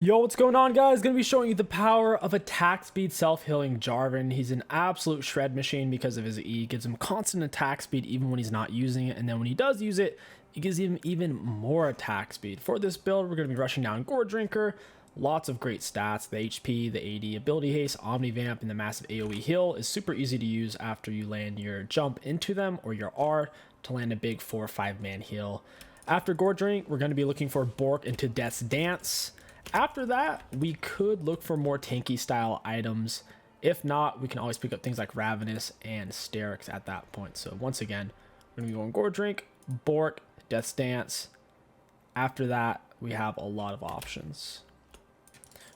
Yo, what's going on, guys? Gonna be showing you the power of attack speed self-healing Jarvan. He's an absolute shred machine because of his E. Gives him constant attack speed even when he's not using it, and then when he does use it, it gives him even more attack speed. For this build, we're gonna be rushing down Gore Drinker. Lots of great stats. The HP, the AD, ability haste, Omnivamp, and the massive AoE heal is super easy to use after you land your jump into them or your R to land a big 4 or 5 man heal. After Gore Drink, we're going to be looking for Bork into Death's Dance. After that, we could look for more tanky style items. If not, we can always pick up things like Ravenous and Sterix at that point. So once again, we're going to be going Gore Drink, Bork, Death's Dance. After that, we have a lot of options.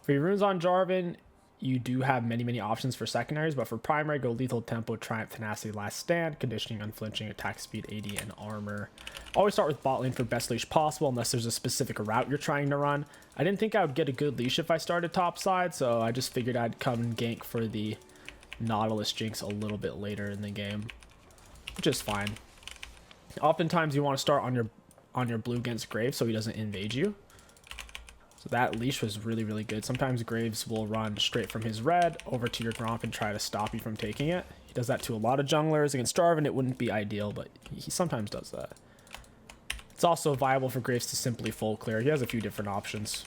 For your runes on Jarvan, you do have many options for secondaries, but for primary, go Lethal Tempo, Triumph, Tenacity, Last Stand, Conditioning, Unflinching, Attack Speed, AD, and Armor. Always start with bot lane for best leash possible unless there's a specific route you're trying to run. I didn't think I would get a good leash if I started top side, so I just figured I'd come and gank for the Nautilus Jinx a little bit later in the game, which is fine. Oftentimes you want to start on your blue against Graves so he doesn't invade you. So that leash was really good. Sometimes Graves will run straight from his red over to your Gromp and try to stop you from taking it. He does that to a lot of junglers. Against Jarvan, it wouldn't be ideal, but he sometimes does that. It's also viable for Graves to simply full clear. He has a few different options.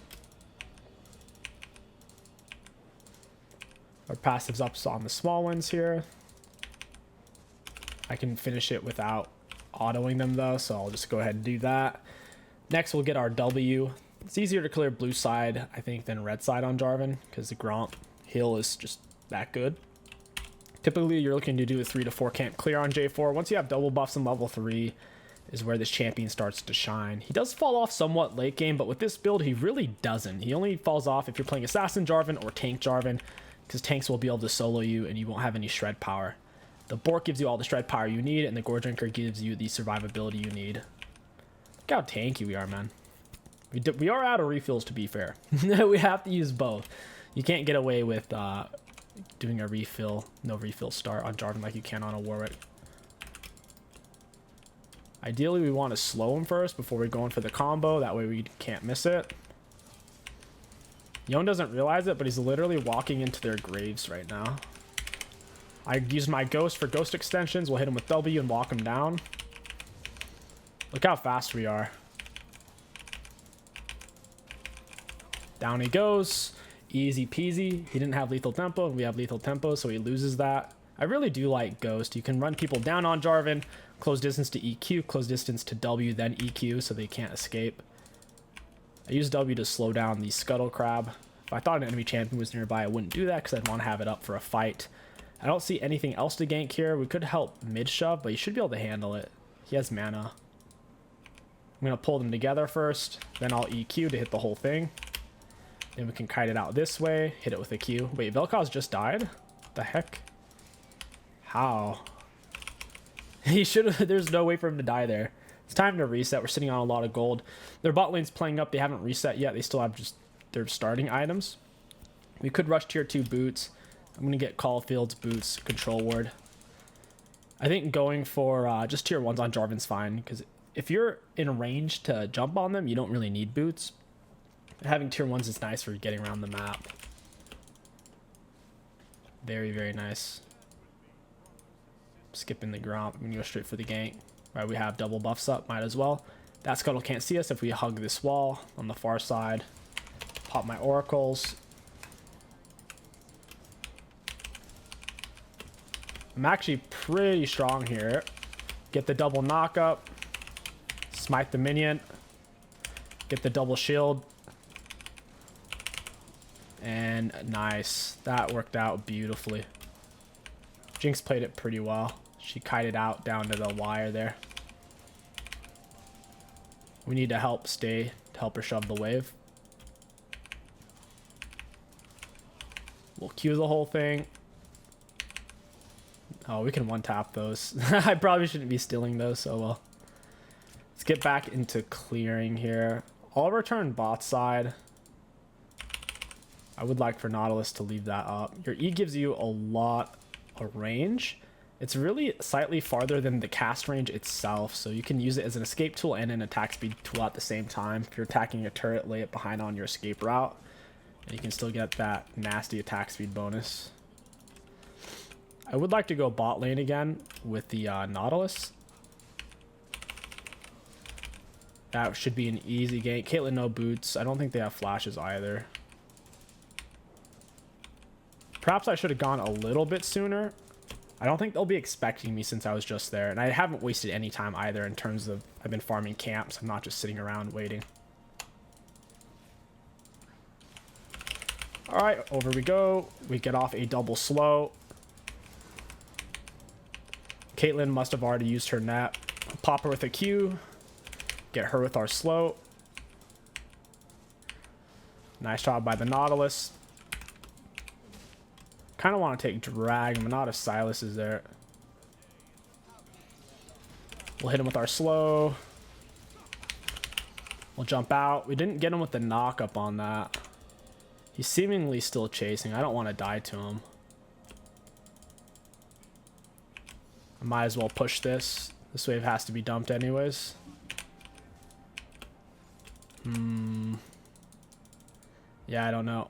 Our passive's up on the small ones here. I can finish it without autoing them though, so I'll just go ahead and do that. Next, we'll get our W. It's easier to clear blue side, I think, than red side on Jarvan because the Gromp heal is just that good. Typically, you're looking to do a 3 to 4 camp clear on J4. Once you have double buffs in level 3 is where this champion starts to shine. He does fall off somewhat late game, but with this build, he really doesn't. He only falls off if you're playing Assassin Jarvan or Tank Jarvan because tanks will be able to solo you and you won't have any shred power. The Bork gives you all the shred power you need, and the Gore Drinker gives you the survivability you need. Look how tanky we are, man. We are out of refills, to be fair. We have to use both. You can't get away with doing a refill, no refill start on Jarvan like you can on a Warwick. Ideally, we want to slow him first before we go in for the combo. That way we can't miss it. Yon doesn't realize it, but he's literally walking into their graves right now. I use my Ghost for Ghost extensions. We'll hit him with W and walk him down. Look how fast we are. Down he goes. Easy peasy. He didn't have lethal tempo, and we have lethal tempo, so he loses that. I really do like Ghost. You can run people down on Jarvan, close distance to EQ, close distance to W, then EQ, so they can't escape. I use W to slow down the Scuttle Crab. If I thought an enemy champion was nearby, I wouldn't do that because I'd want to have it up for a fight. I don't see anything else to gank here. We could help mid-shove, but he should be able to handle it. He has mana. I'm going to pull them together first, then I'll EQ to hit the whole thing. Then we can kite it out this way, hit it with a Q. Wait, Vel'Koz just died? What the heck? How? He should have. There's no way for him to die there. It's time to reset. We're sitting on a lot of gold. Their bot lane's playing up. They haven't reset yet. They still have just their starting items. We could rush tier 2 boots. I'm going to get Caulfield's boots, control ward. I think going for just tier 1s on Jarvan's fine, because if you're in range to jump on them, you don't really need boots. Having tier 1s is nice for getting around the map. Very nice. Skipping the Gromp. I'm going to go straight for the gank. Right, we have double buffs up. Might as well. That Scuttle can't see us if we hug this wall on the far side. Pop my oracles. I'm actually pretty strong here. Get the double knock up. Smite the minion. Get the double shield. And nice. That worked out beautifully. Jinx played it pretty well. She kited out down to the wire there. We need to help her shove the wave. We'll Q the whole thing. Oh, we can one-tap those. I probably shouldn't be stealing those, so well. Let's get back into clearing here. I'll return bot side. I would like for Nautilus to leave that up. Your E gives you a lot of range. It's really slightly farther than the cast range itself, so you can use it as an escape tool and an attack speed tool at the same time. If you're attacking a turret, lay it behind on your escape route. And you can still get that nasty attack speed bonus. I would like to go bot lane again with the Nautilus. That should be an easy gank. Caitlyn, no boots. I don't think they have flashes either. Perhaps I should have gone a little bit sooner. I don't think they'll be expecting me since I was just there. And I haven't wasted any time either in terms of I've been farming camps. I'm not just sitting around waiting. All right, over we go. We get off a double slow. Caitlyn must have already used her nap. Pop her with a Q. Get her with our slow. Nice job by the Nautilus. Kind of want to take drag, but not if Silas is there. We'll hit him with our slow. We'll jump out. We didn't get him with the knock up on that. He's seemingly still chasing. I don't want to die to him. I might as well push this. This wave has to be dumped anyways. Yeah, I don't know.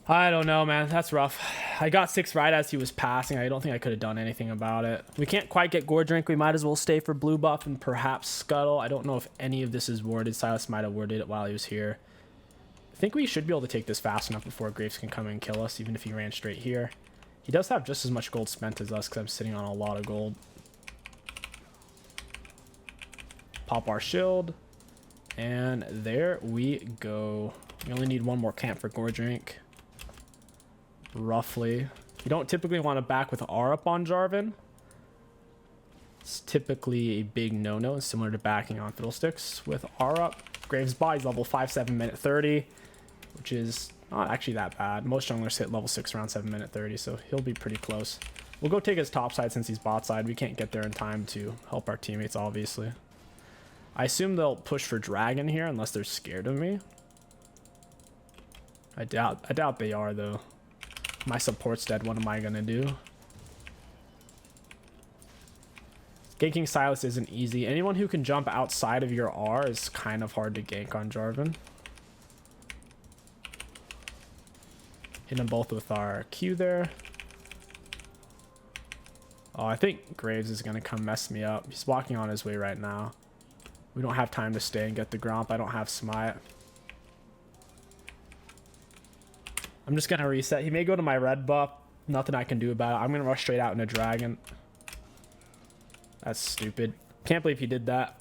I don't know, man. That's rough. I got 6 right as he was passing. I don't think I could have done anything about it. We can't quite get Gore Drink. We might as well stay for blue buff and perhaps Scuttle. I don't know if any of this is warded. Silas might have warded it while he was here. I think we should be able to take this fast enough before Graves can come and kill us, even if he ran straight here. He does have just as much gold spent as us because I'm sitting on a lot of gold. Pop our shield. And there we go. We only need one more camp for Gore Drink. Roughly. You don't typically want to back with R up on Jarvan. It's typically a big no-no, similar to backing on Fiddlesticks with R up. Graves' body's level 5, 7 minute 30, which is not actually that bad. Most junglers hit level 6 around 7 minute 30, so he'll be pretty close. We'll go take his top side since he's bot side. We can't get there in time to help our teammates, obviously. I assume they'll push for dragon here unless they're scared of me. I doubt they are, though. My support's dead. What am I gonna do? Ganking Silas isn't easy. Anyone who can jump outside of your R is kind of hard to gank on Jarvan. Hit them both with our Q there. Oh, I think Graves is gonna come mess me up. He's walking on his way right now. We don't have time to stay and get the Gromp. I don't have Smite. I'm just gonna reset. He may go to my red buff. Nothing I can do about it. I'm gonna rush straight out into dragon. That's stupid. Can't believe he did that.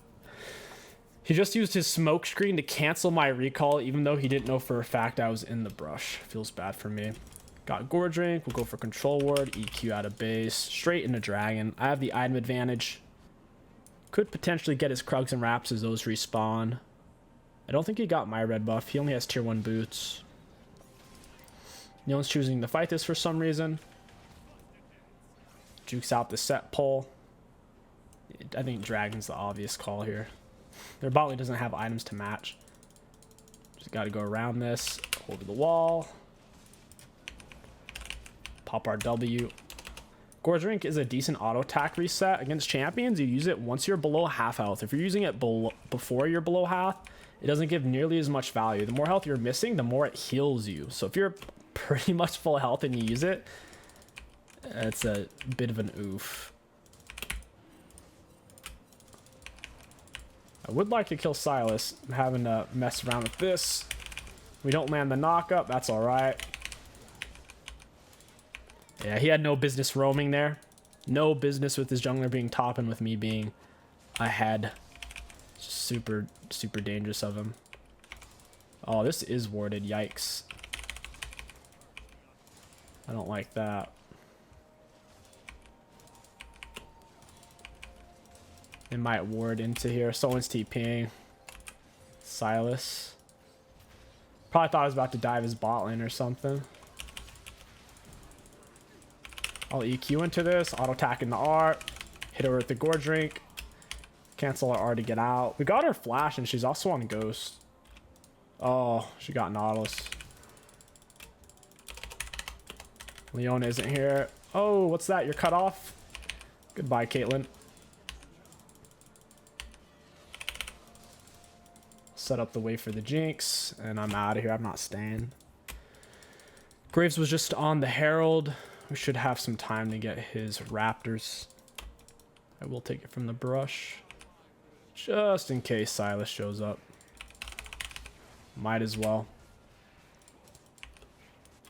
He just used his smoke screen to cancel my recall, even though he didn't know for a fact I was in the brush. Feels bad for me. Got Gore Drink. We'll go for control ward. EQ out of base. Straight into dragon. I have the item advantage. Could potentially get his Krugs and Wraps as those respawn. I don't think he got my red buff. He only has tier 1 boots. No one's choosing to fight this for some reason. Jukes out the set pull. I think Dragon's the obvious call here. Their bot lane doesn't have items to match. Just got to go around this. Hold the wall. Pop our W. Gore Drink is a decent auto attack reset. Against champions, you use it once you're below half health. If you're using it before you're below half, it doesn't give nearly as much value. The more health you're missing, the more it heals you. So if you're pretty much full health and you use it, it's a bit of an oof. I would like to kill Silas. I'm having to mess around with this. We don't land the knock up. That's all right. Yeah, he had no business roaming there. No business with his jungler being top and with me being ahead. Super, super dangerous of him. Oh, this is warded. Yikes. I don't like that. It might ward into here. Someone's TPing. Silas. Probably thought I was about to dive his bot lane or something. I'll EQ into this. Auto attack in the R. Hit her with the Gore Drink. Cancel our R to get out. We got her flash and she's also on Ghost. Oh, she got Nautilus. Leona isn't here. Oh, what's that? You're cut off? Goodbye, Caitlyn. set up the way for the Jinx, and I'm out of here. I'm not staying. Graves was just on the Herald. We should have some time to get his Raptors. I will take it from the brush, just in case Silas shows up. Might as well.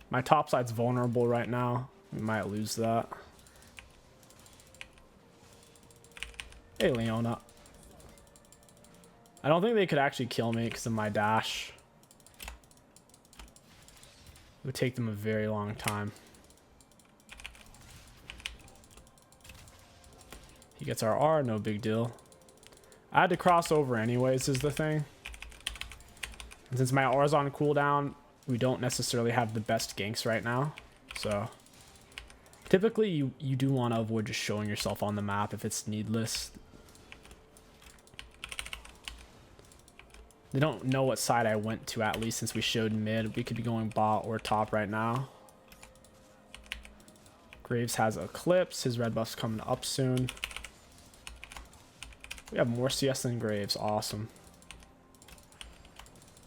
My top side's vulnerable right now. We might lose that. Hey, Leona. I don't think they could actually kill me because of my dash. It would take them a very long time. He gets our R, no big deal. I had to cross over anyways, is the thing. And since my R is on cooldown, we don't necessarily have the best ganks right now. So typically you do want to avoid just showing yourself on the map if it's needless. They don't know what side I went to, at least since we showed mid. We could be going bot or top right now. Graves has Eclipse. His red buff's coming up soon. We have more CS than Graves. Awesome.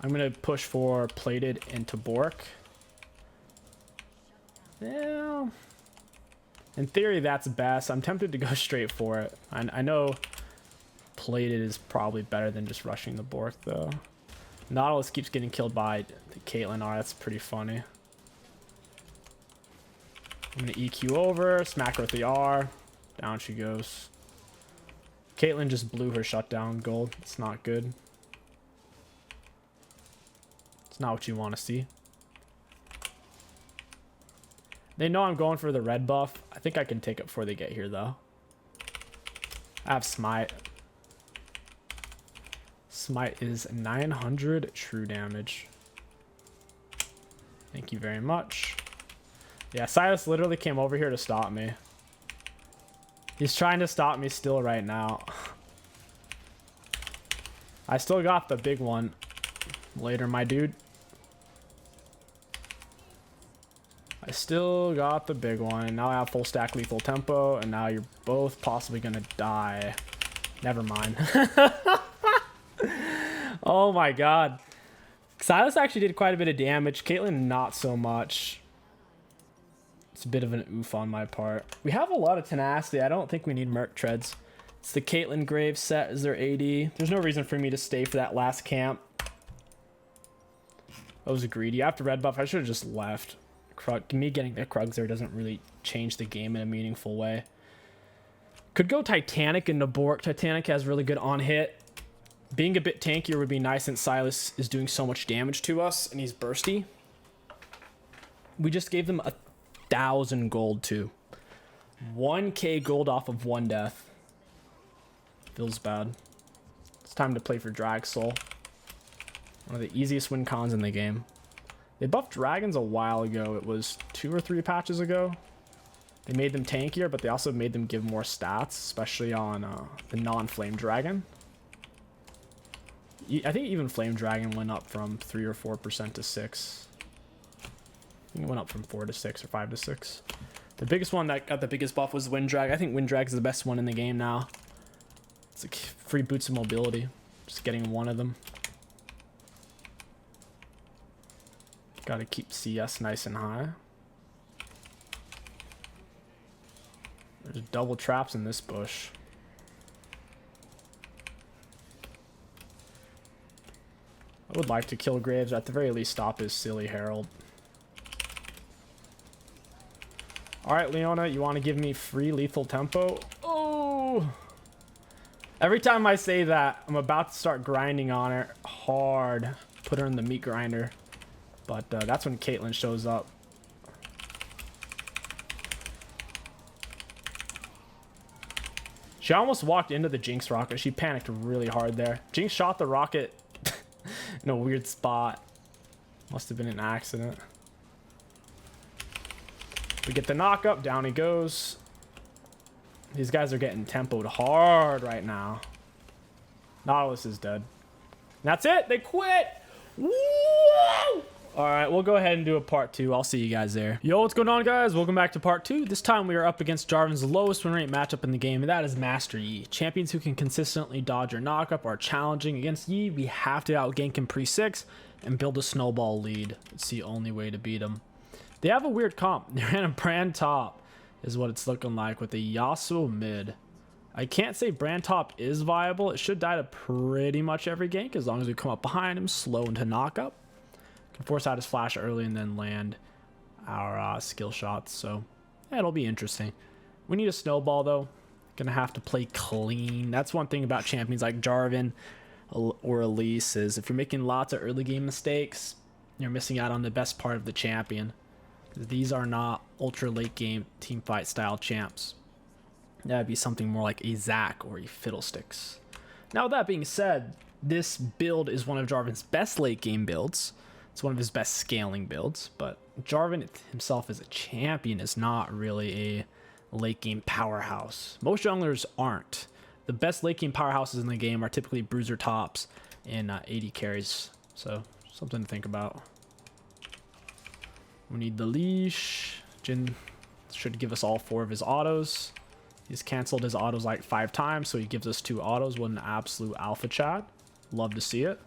I'm going to push for plated into Bork. Yeah. In theory, that's best. I'm tempted to go straight for it. I know plated is probably better than just rushing the Bork, though. Nautilus keeps getting killed by the Caitlyn R. That's pretty funny. I'm going to EQ over, smack her with the R. Down she goes. Caitlyn just blew her shutdown gold. It's not good. It's not what you want to see. They know I'm going for the red buff. I think I can take it before they get here, though. I have Smite. Smite is 900 true damage. Thank you very much. Yeah, Silas literally came over here to stop me. He's trying to stop me still right now. I still got the big one. Later, my dude. I still got the big one. Now I have full stack lethal tempo, and now you're both possibly gonna die. Never mind. Oh my god. Silas actually did quite a bit of damage. Caitlyn, not so much. It's a bit of an oof on my part. We have a lot of tenacity. I don't think we need Merc Treads. It's the Caitlyn Graves set as their AD. There's no reason for me to stay for that last camp. I was greedy. After red buff, I should have just left. Me getting the Krugs there doesn't really change the game in a meaningful way. Could go Titanic into Bork. Titanic has really good on hit. Being a bit tankier would be nice since Silas is doing so much damage to us and he's bursty. We just gave them 1,000 gold too. 1k gold off of one death. Feels bad. It's time to play for Drag Soul. One of the easiest win cons in the game. They buffed dragons a while ago. It was 2 or 3 patches ago. They made them tankier, but they also made them give more stats, especially on the non-flame dragon. I think even flame dragon went up from 3 or 4% to 6. I think it went up from 4 to 6 or 5 to 6. The biggest one that got the biggest buff was Wind Drag. I think Wind Drag is the best one in the game now. It's like free boots of mobility. Just getting one of them. Gotta keep CS nice and high. There's double traps in this bush. I would like to kill Graves, or at the very least stop his silly Herald. Alright, Leona, you want to give me free lethal tempo? Oh! Every time I say that, I'm about to start grinding on her hard. Put her in the meat grinder. But that's when Caitlyn shows up. She almost walked into the Jinx rocket. She panicked really hard there. Jinx shot the rocket in a weird spot. Must have been an accident. We get the knock up. Down he goes. These guys are getting tempoed hard right now. Nautilus is dead. And that's it. They quit. Woo! All right, we'll go ahead and do a part 2. I'll see you guys there. Yo, what's going on, guys? Welcome back to part 2. This time we are up against Jarvan's lowest win rate matchup in the game, and that is Master Yi. Champions who can consistently dodge or knock up are challenging. Against Yi, we have to outgank him pre-6 and build a snowball lead. It's the only way to beat him. They have a weird comp. They ran a brand top, is what it's looking like, with a Yasuo mid. I can't say brand top is viable. It should die to pretty much every gank as long as we come up behind him, slow into knock up. Can force out his flash early and then land our skill shots. So yeah, it'll be interesting. We need a snowball though. Gonna have to play clean. That's one thing about champions like Jarvan or Elise is if you're making lots of early game mistakes, you're missing out on the best part of the champion. These are not ultra late game team fight style champs. That'd be something more like a Zac or a Fiddlesticks. Now with that being said, this build is one of Jarvan's best late game builds. It's one of his best scaling builds, but Jarvan himself as a champion is not really a late game powerhouse. Most junglers aren't. The best late game powerhouses in the game are typically bruiser tops and AD carries. So something to think about. We need the leash. Jhin should give us all 4 of his autos. He's canceled his autos like 5 times, so he gives us 2 autos. What an absolute alpha chat. Love to see it.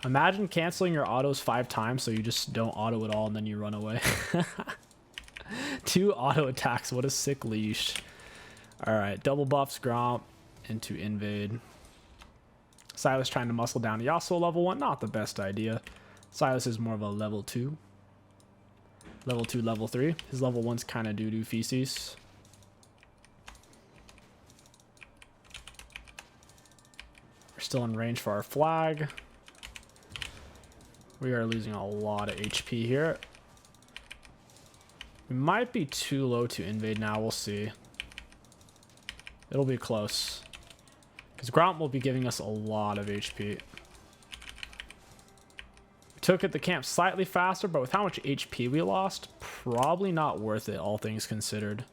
Imagine canceling your autos 5 times so you just don't auto at all and then you run away. 2 auto attacks. What a sick leash. Alright, double buffs Gromp into invade. Silas trying to muscle down Yasuo level 1. Not the best idea. Silas is more of a level 2. Level 2, level 3. His level 1's kind of doo-doo feces. We're still in range for our flag. We are losing a lot of HP here. We might be too low to invade now. We'll see. It'll be close. Because Gromp will be giving us a lot of HP. We took at the camp slightly faster, but with how much HP we lost, probably not worth it, all things considered.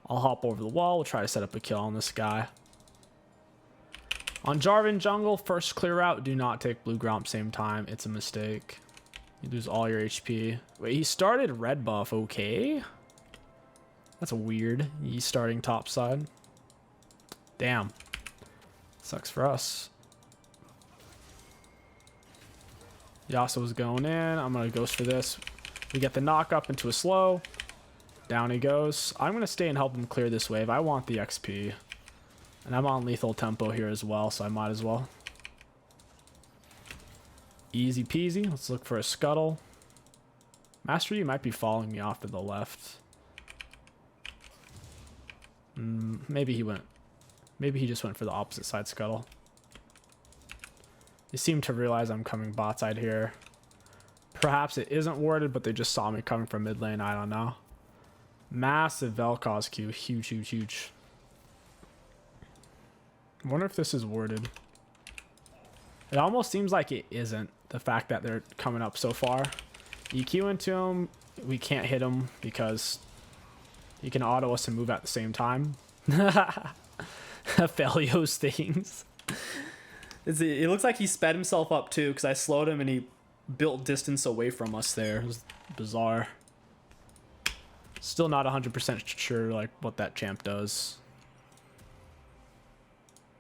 I'll hop over the wall. We'll try to set up a kill on this guy. On Jarvan jungle, first clear out, do not take blue Gromp same time. It's a mistake. You lose all your HP. Wait, he started red buff, okay? That's weird. He's starting top side. Damn. Sucks for us. Yasuo's going in. I'm going to ghost for this. We get the knock up into a slow. Down he goes. I'm going to stay and help him clear this wave. I want the XP. And I'm on lethal tempo here as well, so I might as well. Easy peasy. Let's look for a scuttle. Master Yi might be following me off to the left. Maybe he went. Maybe he just went for the opposite side scuttle. They seem to realize I'm coming bot side here. Perhaps it isn't warded, but they just saw me coming from mid lane. I don't know. Massive Vel'Koz Q. Huge, huge, huge. I wonder if this is warded. It almost seems like it isn't. The fact that they're coming up so far. EQ into him. We can't hit him because he can auto us and move at the same time. Felio's things. It looks like he sped himself up too because I slowed him and he built distance away from us there. It was bizarre. Still not 100% sure like what that champ does.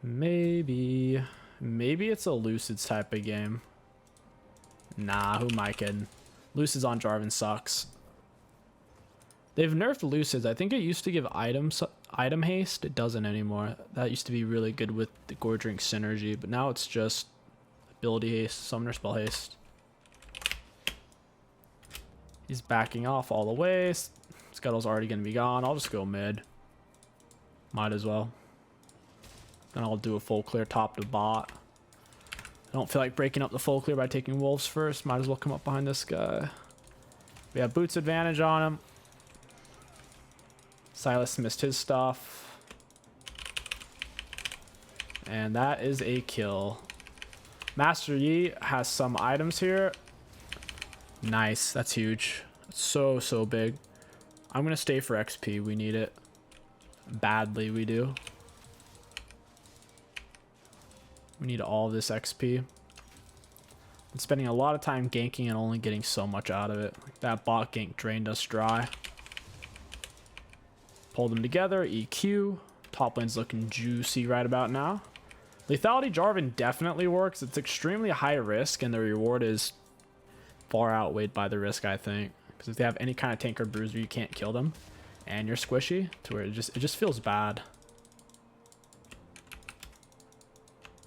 Maybe it's a Lucid's type of game. Nah, who am I kidding? Lucid's on Jarvan sucks. They've nerfed Lucid's. I think it used to give item haste. It doesn't anymore. That used to be really good with the Gore Drink synergy, but now it's just ability haste, summoner spell haste. He's backing off all the way. Scuttle's already going to be gone. I'll just go mid. Might as well. Then I'll do a full clear top to bot. I don't feel like breaking up the full clear by taking wolves first. Might as well come up behind this guy. We have boots advantage on him. Silas missed his stuff. And that is a kill. Master Yi has some items here. Nice. That's huge. So, so big. I'm going to stay for XP. We need it. Badly, we do. We need all this XP. I'm spending a lot of time ganking and only getting so much out of it. Like that bot gank drained us dry. Pull them together, EQ. Top lane's looking juicy right about now. Lethality Jarvan definitely works. It's extremely high risk, and the reward is far outweighed by the risk, I think. Because if they have any kind of tank or bruiser, you can't kill them. And you're squishy to where it just feels bad.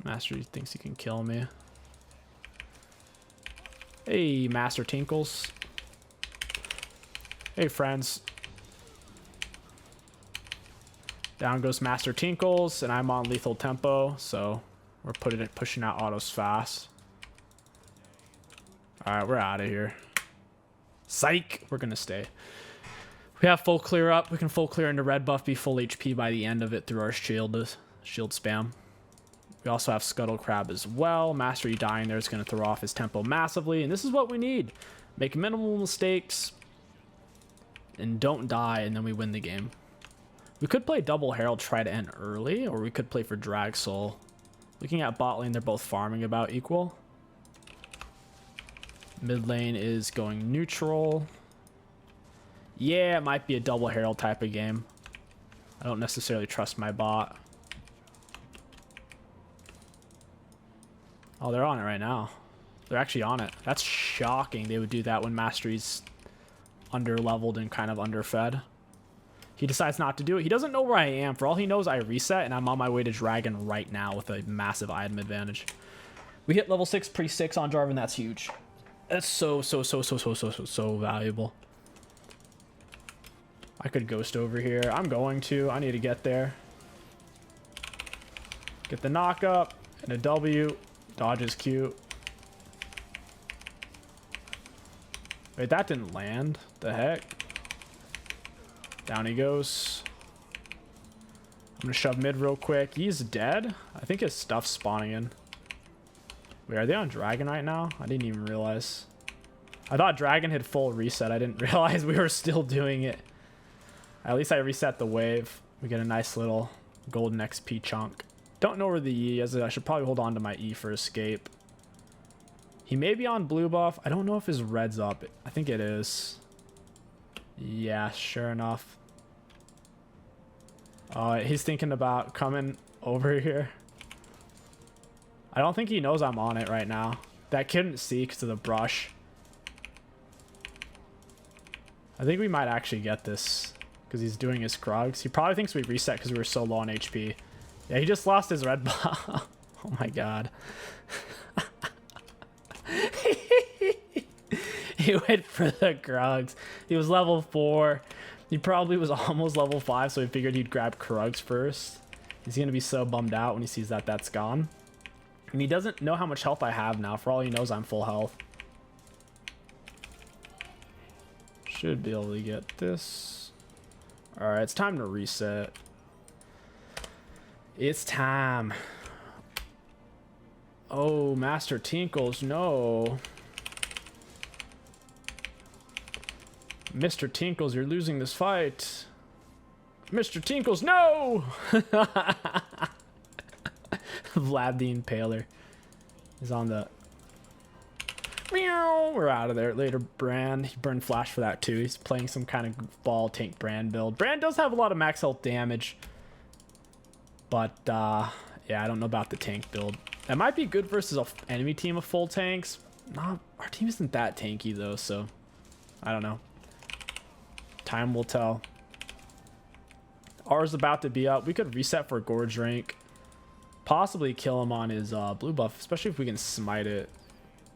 Master thinks he can kill me. Hey, Master Tinkles. Hey, friends. Down goes Master Tinkles, and I'm on lethal tempo, so we're pushing out autos fast. All right, we're out of here. Psych! We're gonna stay. We have full clear up. We can full clear into red buff, be full HP by the end of it through our shield spam. We also have Scuttle Crab as well. Mastery dying there is going to throw off his tempo massively, and this is what we need. Make minimal mistakes and don't die, and then we win the game. We could play Double Herald, try to end early, or we could play for Drag Soul. Looking at bot lane, they're both farming about equal. Mid lane is going neutral. Yeah, it might be a Double Herald type of game. I don't necessarily trust my bot. Oh, they're on it right now. They're actually on it. That's shocking. They would do that when Mastery's under-leveled and kind of underfed. He decides not to do it. He doesn't know where I am. For all he knows, I reset, and I'm on my way to Dragon right now with a massive item advantage. We hit level 6 pre-6 on Jarvan. That's huge. That's so valuable. I could ghost over here. I'm going to. I need to get there. Get the knock up and a W. Dodge is cute. Wait, that didn't land. The heck? Down he goes. I'm gonna shove mid real quick. He's dead. I think his stuff's spawning in. Wait, are they on Dragon right now? I didn't even realize. I thought Dragon had full reset. I didn't realize we were still doing it. At least I reset the wave. We get a nice little golden XP chunk. Don't know where the E is. I should probably hold on to my E for escape. He may be on blue buff. I don't know if his red's up. I think it is. Yeah, sure enough. He's thinking about coming over here. I don't think he knows I'm on it right now. That couldn't see because of the brush. I think we might actually get this because he's doing his Krugs. He probably thinks we reset because we were so low on HP. Yeah, he just lost his red buff. Oh my god. He went for the Krugs. He was level 4. He probably was almost level 5, so he figured he'd grab Krugs first. He's going to be so bummed out when he sees that that's gone. And he doesn't know how much health I have now. For all he knows, I'm full health. Should be able to get this. Alright, it's time to reset. It's time. Oh, Master Tinkles, no. Mr. Tinkles, you're losing this fight. Mr. Tinkles, no! Vlad the Impaler is on the... Meow. We're out of there. Later, Brand. He burned Flash for that too. He's playing some kind of ball tank Brand build. Brand does have a lot of max health damage. But, yeah, I don't know about the tank build. That might be good versus an enemy team of full tanks. Not, our team isn't that tanky, though, so... I don't know. Time will tell. R's about to be up. We could reset for Gorge rank. Possibly kill him on his blue buff, especially if we can smite it.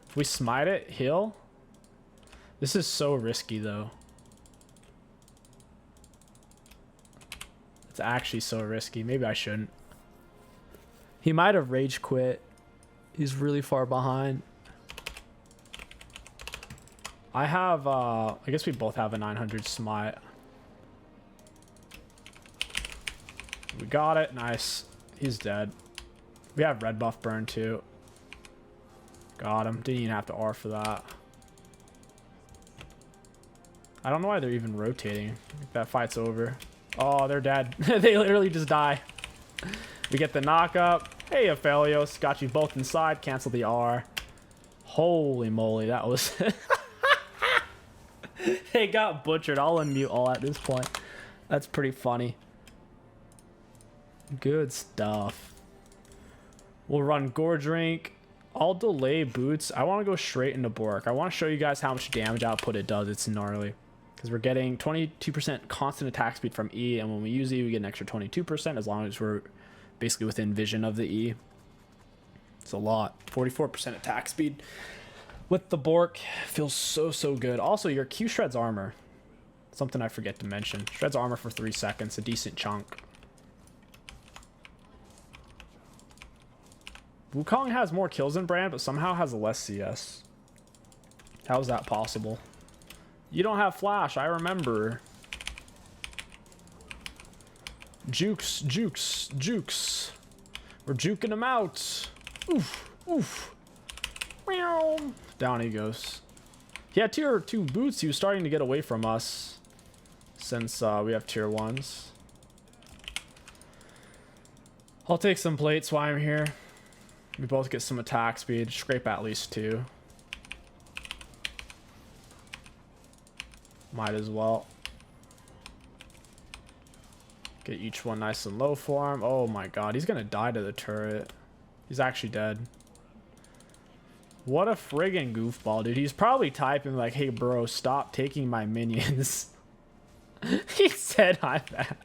If we smite it, heal. This is so risky, though. It's actually so risky. Maybe I shouldn't. He might have rage quit. He's really far behind. I have, I guess we both have a 900 smite. We got it. Nice. He's dead. We have red buff burn too. Got him. Didn't even have to R for that. I don't know why they're even rotating. That fight's over. Oh, they're dead. They literally just die. We get the knock up. Hey, Aphelios. Got you both inside. Cancel the R. Holy moly, that was... They got butchered. I'll unmute all at this point. That's pretty funny. Good stuff. We'll run Gore Drink. I'll delay boots. I want to go straight into Bork. I want to show you guys how much damage output it does. It's gnarly. Because we're getting 22% constant attack speed from E. And when we use E, we get an extra 22% as long as we're basically within vision of the E. It's a lot. 44% attack speed with the Bork. Feels so good. Also, your Q shreds armor. Something I forget to mention. Shreds armor for 3 seconds. A decent chunk. Wukong has more kills than Brand, but somehow has less CS. How is that possible? You don't have flash, I remember. Jukes. We're juking him out. Oof. Meow. Down he goes. He had tier 2 boots. He was starting to get away from us since we have tier 1s. I'll take some plates while I'm here. We both get some attack speed. Scrape at least 2. Might as well. Get each one nice and low for him. Oh my god, he's gonna die to the turret. He's actually dead. What a friggin' goofball, dude. He's probably typing like, hey bro, stop taking my minions. He said I'm bad.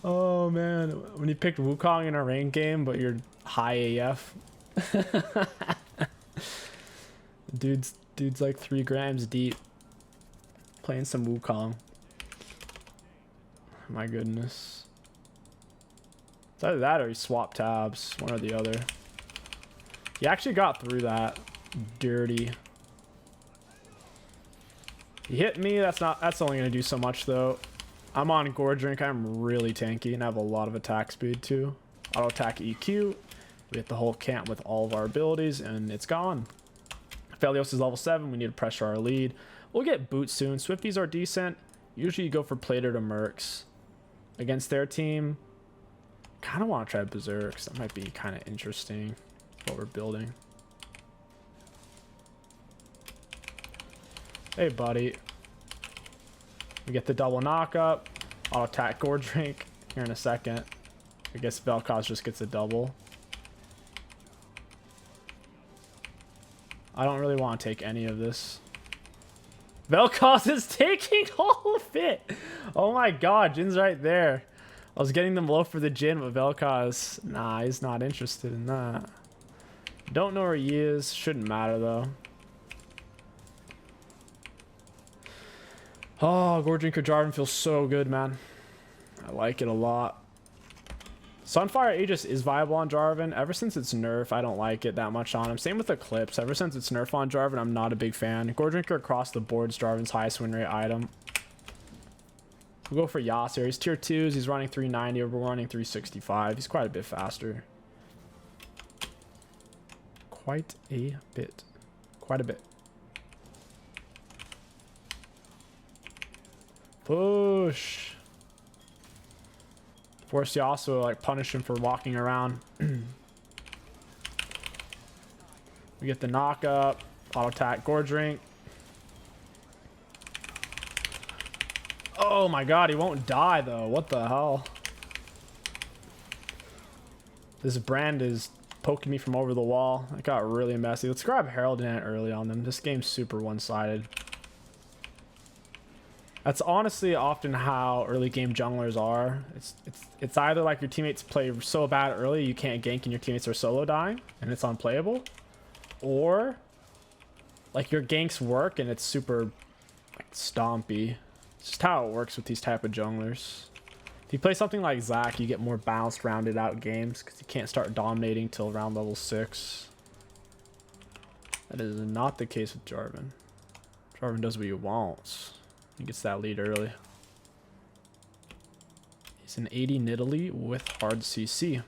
Oh man, when you picked Wukong in a ranked game, but you're high AF. Dude's like 3 grams deep. Playing some Wukong. My goodness. It's either that or he swapped tabs, one or the other. He actually got through that. Dirty. He hit me. That's only gonna do so much though. I'm on Gore Drink. I'm really tanky and I have a lot of attack speed too. Auto attack EQ. We hit the whole camp with all of our abilities and it's gone. Felios is level 7. We need to pressure our lead. We'll get boots soon. Swifties are decent. Usually you go for plated or mercs. Against their team, kind of want to try berserks. That might be kind of interesting. What we're building. Hey buddy. We get the double knock up. I'll attack Gore Drink here in a second. I guess Vel'Koz just gets a double. I don't really want to take any of this. Vel'Koz is taking all of it. Oh my god, Jin's right there. I was getting them low for the Jin, but Vel'Koz, nah, he's not interested in that. Don't know where he is. Shouldn't matter though. Oh, Gore Drinker Jarvan feels so good, man. I like it a lot. Sunfire Aegis is viable on Jarvan. Ever since it's nerf, I don't like it that much on him. Same with Eclipse. Ever since it's nerf on Jarvan, I'm not a big fan. Gore Drinker across the board is Jarvan's highest win rate item. We'll go for Yasir. He's tier 2s. He's running 390. We're running 365. He's quite a bit faster. Quite a bit. Quite a bit. Push. Force Yasuo, like punish him for walking around. We get the knock up. Auto attack Gore Drink. Oh my god, he won't die though. What the hell? This Brand is poking me from over the wall. It got really messy. Let's grab Herald and early on them. This game's super one-sided. That's honestly often how early game junglers are. It's either like your teammates play so bad early you can't gank and your teammates are solo dying and it's unplayable, or like your ganks work and it's super like stompy. It's just how it works with these type of junglers. If you play something like Zac, you get more balanced, rounded out games because you can't start dominating till around level 6. That is not the case with Jarvan. Jarvan does what he wants. He gets that lead early. He's an 80 Nidalee with hard CC.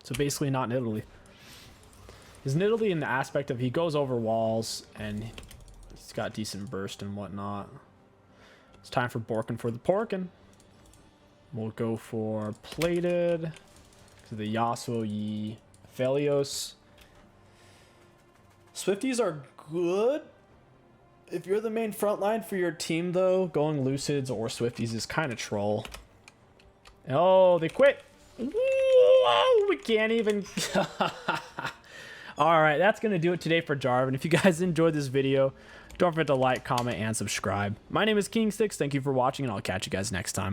So basically not Nidalee. He's Nidalee in the aspect of he goes over walls and He's got decent burst and whatnot. It's time for Borkin for the Porkin. We'll go for Plated. To the Yasuo Yi Felios. Swifties are good. If you're the main front line for your team, though, going Lucids or Swifties is kind of troll. Oh, they quit. Whoa, we can't even. All right, that's going to do it today for Jarvan. If you guys enjoyed this video, don't forget to like, comment, and subscribe. My name is King6. Thank you for watching, and I'll catch you guys next time.